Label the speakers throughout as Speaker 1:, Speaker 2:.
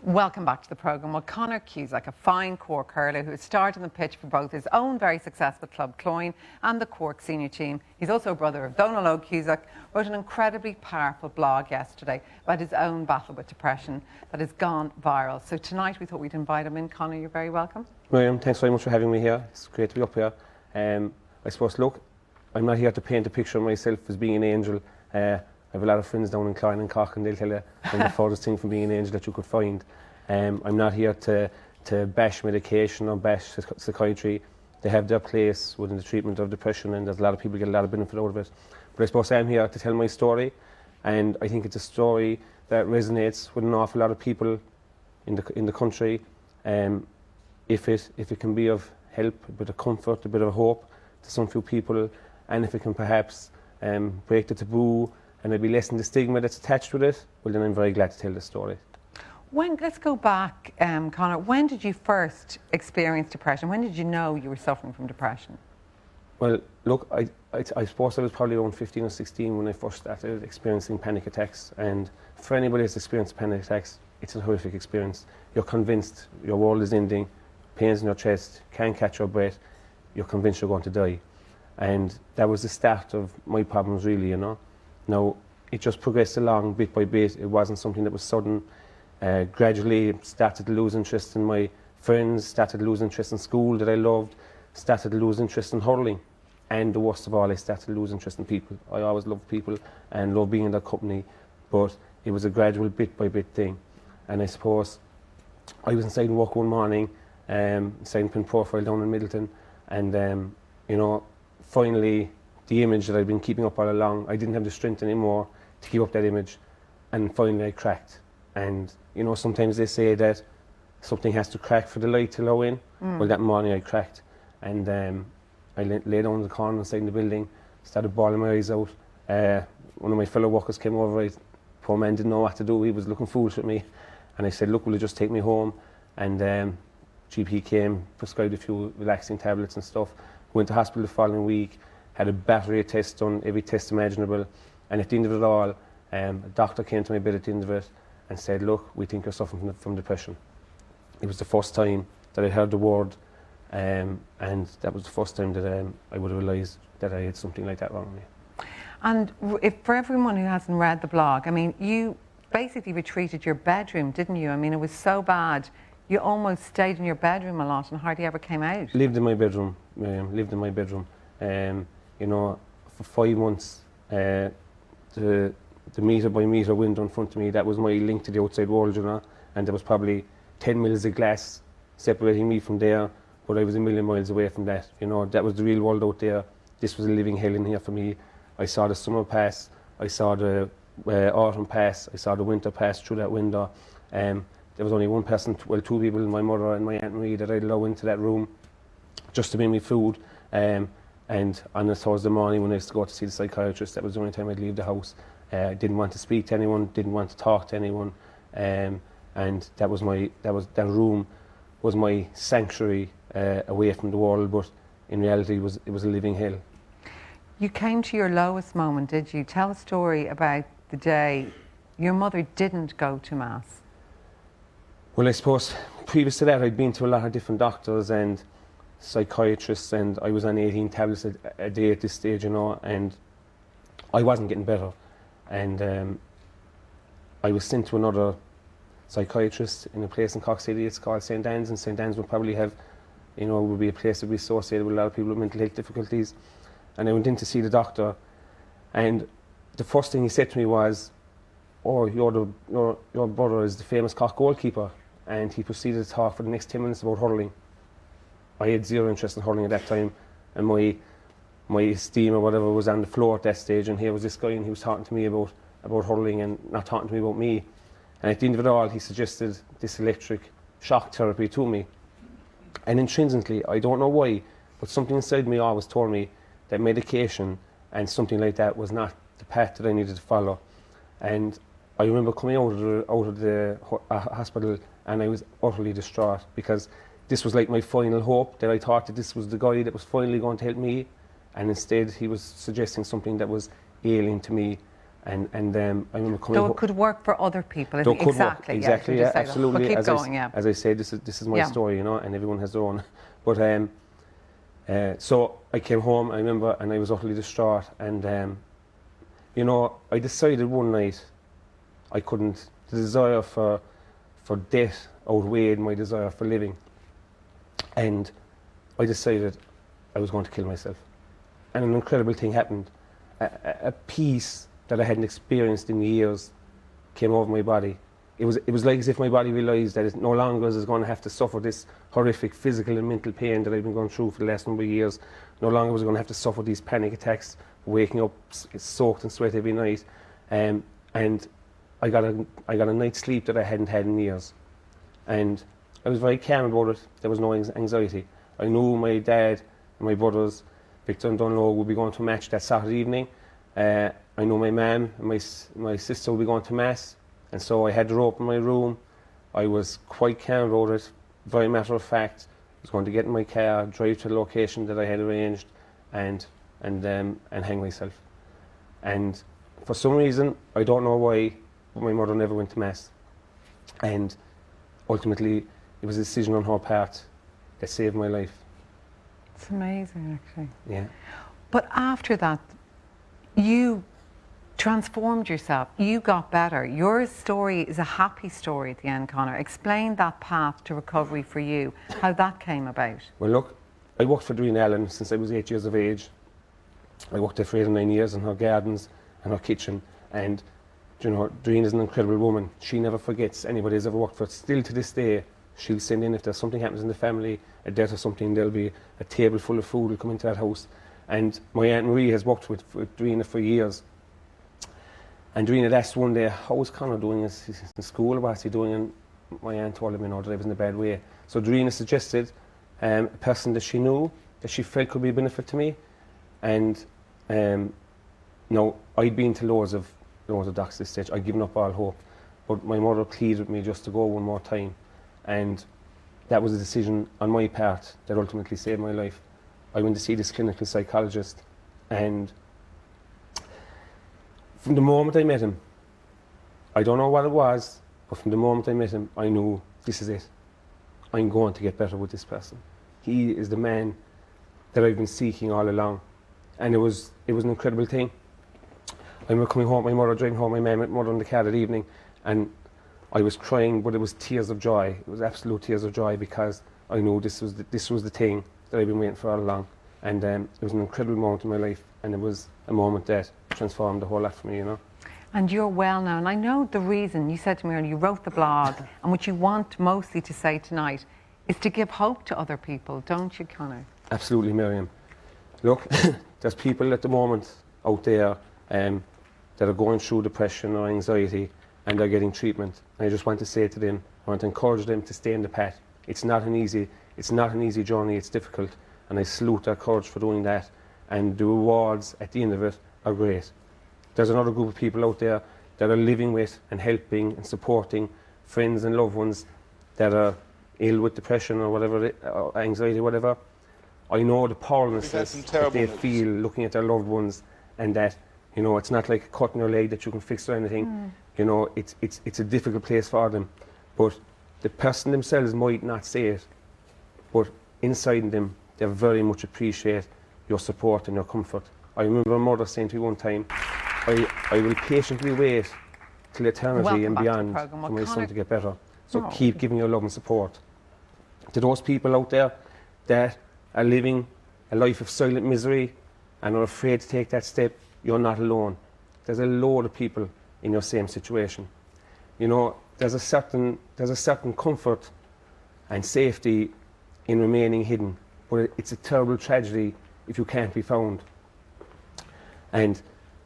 Speaker 1: Welcome back to the programme. Well, Conor Cusack, a fine Cork hurler who has starred on the pitch for both his own very successful club Cloyne and the Cork senior team. He's also a brother of Donal Ó Cusack, wrote an incredibly powerful blog yesterday about his own battle with depression that has gone viral. So tonight we thought we'd invite him in. Conor, you're very welcome.
Speaker 2: Miriam, thanks very much for having me here. It's great to be up here. I suppose, look, I'm not here to paint a picture of myself as being an angel. I have a lot of friends down in Cloyne and Cork, and they'll tell you I'm the furthest thing from being an angel that you could find. I'm not here to bash medication or bash psychiatry. They have their place within the treatment of depression, and there's a lot of people get a lot of benefit out of it. But I suppose I'm here to tell my story, and I think it's a story that resonates with an awful lot of people in the country. If it can be of help, a bit of comfort, a bit of hope to some few people, and if it can perhaps break the taboo and maybe lessen the stigma that's attached with it, well then I'm very glad to tell the story.
Speaker 1: Let's go back, Conor. When did you first experience depression? When did you know you were suffering from depression?
Speaker 2: Well, look, I suppose I was probably around 15 or 16 when I first started experiencing panic attacks. And for anybody that's experienced panic attacks, it's a horrific experience. You're convinced your world is ending, pains in your chest, can't catch your breath, you're convinced you're going to die. And that was the start of my problems, really, you know. Now, it just progressed along bit by bit. It wasn't something that was sudden. Gradually started to lose interest in my friends, started to lose interest in school that I loved, started to lose interest in hurling. And the worst of all, I started to lose interest in people. I always loved people and loved being in their company, but it was a gradual bit by bit thing. And I suppose I was inside work one morning, inside Pin Profile down in Middleton, and you know, finally the image that I'd been keeping up all along, I didn't have the strength anymore to keep up that image, and finally I cracked. And you know, sometimes they say that something has to crack for the light to allow in. Well, that morning I cracked, and I lay down in the corner inside the building, started bawling my eyes out. One of my fellow workers came over. Poor man didn't know what to do. He was looking foolish at me, and I said, look, will you just take me home? And GP came, prescribed a few relaxing tablets and stuff. Went to hospital the following week, had a battery of tests done, every test imaginable, and at the end of it all, a doctor came to my bed at the end of it and said, look, we think you're suffering from depression. It was the first time that I heard the word, and that was the first time that I would have realised that I had something like that wrong with me.
Speaker 1: And for everyone who hasn't read the blog, I mean, you basically retreated your bedroom, didn't you? I mean, it was so bad, you almost stayed in your bedroom a lot and hardly ever came out.
Speaker 2: Lived in my bedroom, lived in my bedroom. You know, for 5 months, the metre by metre window in front of me, that was my link to the outside world, you know, and there was probably 10 mils of glass separating me from there, but I was a million miles away from that, you know. That was the real world out there. This was a living hell in here for me. I saw the summer pass, I saw the autumn pass, I saw the winter pass through that window. There was only one person, well, two people, my mother and my Aunt Marie, that I'd allow into that room just to bring me food. And on a Thursday morning when I used to go to see the psychiatrist, that was the only time I'd leave the house. Didn't want to speak to anyone, didn't want to talk to anyone, and that room was my sanctuary away from the world. But in reality, it was a living hell.
Speaker 1: You came to your lowest moment, did you? Tell a story about the day your mother didn't go to Mass.
Speaker 2: Well, I suppose previous to that, I'd been to a lot of different doctors and psychiatrists, and I was on 18 tablets a day at this stage, you know, and I wasn't getting better. And I was sent to another psychiatrist in a place in Cork City. It's called St. Anne's, and St. Anne's would probably have, you know, would be a place that would be associated with a lot of people with mental health difficulties. And I went in to see the doctor, and the first thing he said to me was, oh, your brother is the famous Cork goalkeeper. And he proceeded to talk for the next 10 minutes about hurling. I had zero interest in hurling at that time, and my esteem or whatever was on the floor at that stage, and here was this guy, and he was talking to me about hurling and not talking to me about me. And at the end of it all, he suggested this electric shock therapy to me. And intrinsically, I don't know why, but something inside me always told me that medication and something like that was not the path that I needed to follow. And I remember coming out of the hospital, and I was utterly distraught, because this was like my final hope, that I thought that this was the guy that was finally going to help me, and instead he was suggesting something that was alien to me. And I remember coming
Speaker 1: So
Speaker 2: home.
Speaker 1: it could work for other people.
Speaker 2: It could work, exactly, yeah,
Speaker 1: Just say that.
Speaker 2: absolutely.
Speaker 1: But keep
Speaker 2: as
Speaker 1: going,
Speaker 2: As I said, this is my
Speaker 1: Yeah.
Speaker 2: story, you know, and everyone has their own. But so I came home, I remember, and I was utterly distraught. And you know, I decided one night I couldn't. The desire for death outweighed my desire for living, and I decided I was going to kill myself. And an incredible thing happened. A peace that I hadn't experienced in years came over my body. It was like as if my body realised that it no longer was going to have to suffer this horrific physical and mental pain that I've been going through for the last number of years. No longer was I going to have to suffer these panic attacks, waking up soaked in sweat every night. And I got a night's sleep that I hadn't had in years. And I was very calm about it. There was no anxiety. I knew my dad and my brothers, Victor and Dunlo, would be going to a match that Saturday evening. I know my mum and my sister would be going to mass, and so I had the rope in my room. I was quite calm about it, very matter of fact. I was going to get in my car, drive to the location that I had arranged, and hang myself. And for some reason, I don't know why, but my mother never went to mass. And ultimately, it was a decision on her part that saved my life.
Speaker 1: It's amazing, actually.
Speaker 2: Yeah.
Speaker 1: But after that, you transformed yourself. You got better. Your story is a happy story at the end, Conor. Explain that path to recovery for you, how that came about.
Speaker 2: Well, look, I worked for Doreen Allen since I was 8 years of age. I worked there for 8 or 9 years in her gardens and her kitchen. And, you know, Doreen is an incredible woman. She never forgets anybody who's ever worked for her. Still to this day, she'll send in, if there's something happens in the family, a death or something, there'll be a table full of food will come into that house. And my Aunt Marie has worked with Doreen for years. And Doreen had asked one day, how was Conor doing in school, or what's he doing? And my aunt told him, you know, that I was in a bad way. So Doreen suggested a person that she knew, that she felt could be a benefit to me. And no, I'd been to loads of doctors at this stage. I'd given up all hope. But my mother pleaded with me just to go one more time. And that was a decision on my part that ultimately saved my life. I went to see this clinical psychologist, and from the moment I met him, I don't know what it was, but from the moment I met him, I knew this is it. I'm going to get better with this person. He is the man that I've been seeking all along. And it was an incredible thing. I remember coming home, my mother driving home, my mother in the car that evening, and I was crying, but it was tears of joy. It was absolute tears of joy, because I knew this was the thing that I've been waiting for all along. And it was an incredible moment in my life, and it was a moment that transformed the whole lot for me, you know.
Speaker 1: And you're well now, and I know the reason, you said to me earlier, you wrote the blog, and what you want mostly to say tonight is to give hope to other people, don't you, Conor?
Speaker 2: Absolutely, Miriam. Look, there's people at the moment out there that are going through depression or anxiety, and they're getting treatment. And I just want to say to them, I want to encourage them to stay in the path. It's not an easy journey, it's difficult, and I salute their courage for doing that, and the rewards at the end of it are great. There's another group of people out there that are living with and helping and supporting friends and loved ones that are ill with depression or whatever, or anxiety, whatever. I know the powerlessness that they feel looking at their loved ones, and that, you know, it's not like a cut in your leg that you can fix or anything. You know, it's a difficult place for them. But the person themselves might not say it, but inside them, they very much appreciate your support and your comfort. I remember a mother saying to me one time, I will patiently wait till eternity and beyond for my son to get better. So keep giving your love and support. To those people out there that are living a life of silent misery and are afraid to take that step, you're not alone. There's a load of people in your same situation. You know, there's a certain comfort and safety in remaining hidden, but it's a terrible tragedy if you can't be found. And,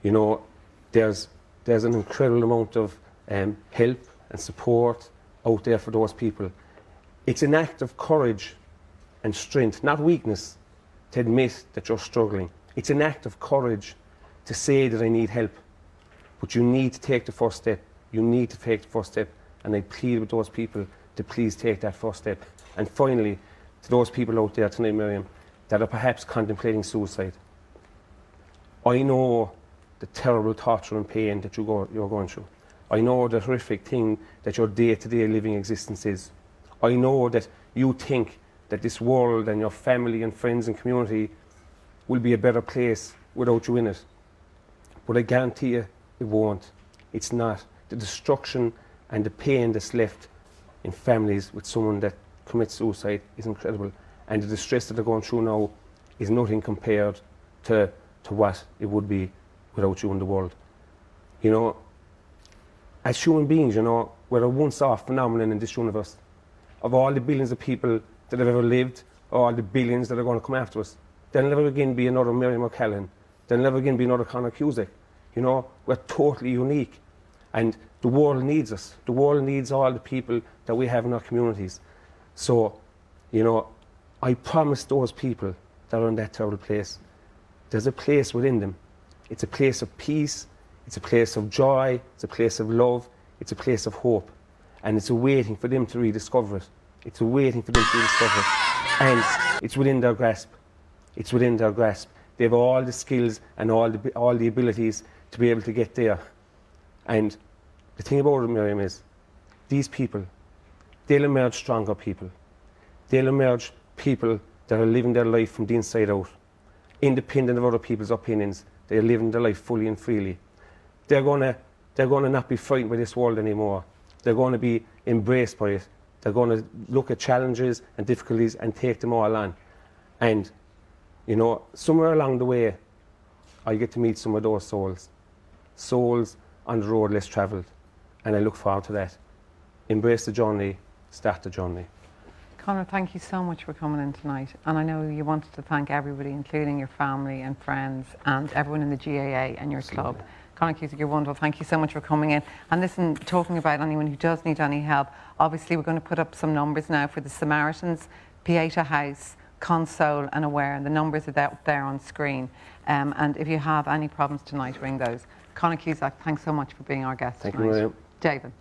Speaker 2: you know, there's an incredible amount of help and support out there for those people. It's an act of courage and strength, not weakness, to admit that you're struggling. It's an act of courage to say that I need help. But you need to take the first step. You need to take the first step. And I plead with those people to please take that first step. And finally, to those people out there tonight, Miriam, that are perhaps contemplating suicide, I know the terrible torture and pain that you're going through. I know the horrific thing that your day-to-day living existence is. I know that you think that this world and your family and friends and community will be a better place without you in it. But I guarantee you, it won't. It's not. The destruction and the pain that's left in families with someone that commits suicide is incredible. And the distress that they're going through now is nothing compared to what it would be without you in the world. You know, as human beings, you know, we're a once-off phenomenon in this universe. Of all the billions of people that have ever lived, or all the billions that are going to come after us, there'll never again be another Miriam O'Callaghan. There'll never again be another Conor Cusack. You know, we're totally unique. And the world needs us. The world needs all the people that we have in our communities. So, you know, I promise those people that are in that terrible place, there's a place within them. It's a place of peace, it's a place of joy, it's a place of love, it's a place of hope. And it's waiting for them to rediscover it. It's waiting for them to rediscover it. And it's within their grasp. It's within their grasp. They have all the skills and all the abilities to be able to get there. And the thing about it, Miriam, is these people, they'll emerge stronger people. They'll emerge people that are living their life from the inside out, independent of other people's opinions. They're living their life fully and freely. They're gonna not be frightened by this world anymore. They're going to be embraced by it. They're going to look at challenges and difficulties and take them all on. And, you know, somewhere along the way, I get to meet some of those souls on the road less travelled. And I look forward to that. Embrace the journey, start the journey.
Speaker 1: Conor, thank you so much for coming in tonight. And I know you wanted to thank everybody, including your family and friends and everyone in the GAA and your club. Conor Cusack, you're wonderful. Thank you so much for coming in. And listen, talking about anyone who does need any help, obviously we're going to put up some numbers now for the Samaritans, Pieta House, Console and Aware. And the numbers are there on screen. And if you have any problems tonight, ring those. Conor Cusack, thanks so much for being our guest tonight.
Speaker 2: Thank you, Miriam.
Speaker 1: David.